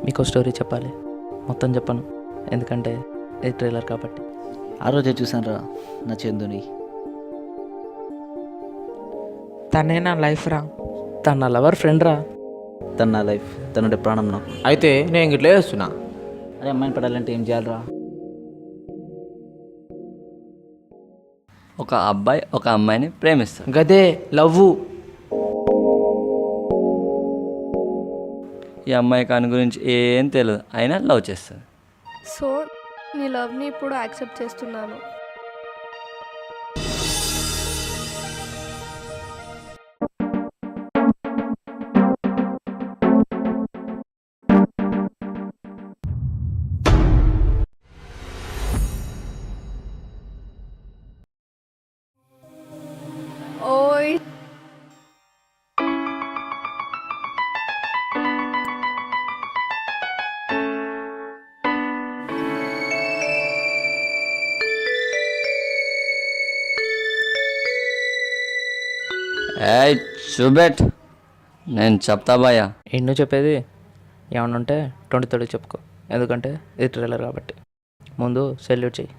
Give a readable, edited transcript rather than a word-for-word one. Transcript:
మీకు స్టోరీ చెప్పాలి. మొత్తం చెప్పను, ఎందుకంటే ఇది ట్రైలర్ కాబట్టి. ఆ రోజే చూసాను రా నా చందుని. తనే నా లైఫ్ రా. తన నా లవర్ ఫ్రెండ్ రా. తను నా లైఫ్, తనుండే ప్రాణం నాకు. అయితే నేను ఇట్లా చేస్తున్నా. అరే అమ్మాయిని పడాలంటే ఏం చేయాలరా? ఒక అబ్బాయి ఒక అమ్మాయిని ప్రేమిస్తాడు. గదే లవ్వు. ఈ అమ్మాయి కాని గురించి ఏం తెలియదు, అయినా లవ్ చేస్తుంది. సో నీ లవ్ని ఇప్పుడు యాక్సెప్ట్ చేస్తున్నాను. ఓయ్ ఏయ్ చూబెట్, నేను చెప్తా బాయా. ఎన్నో చెప్పేది ఏమన్నా ఉంటే 23 చెప్పుకో, ఎందుకంటే ఇది ట్రైలర్ కాబట్టి. ముందు సెల్యూట్ చెయ్యి.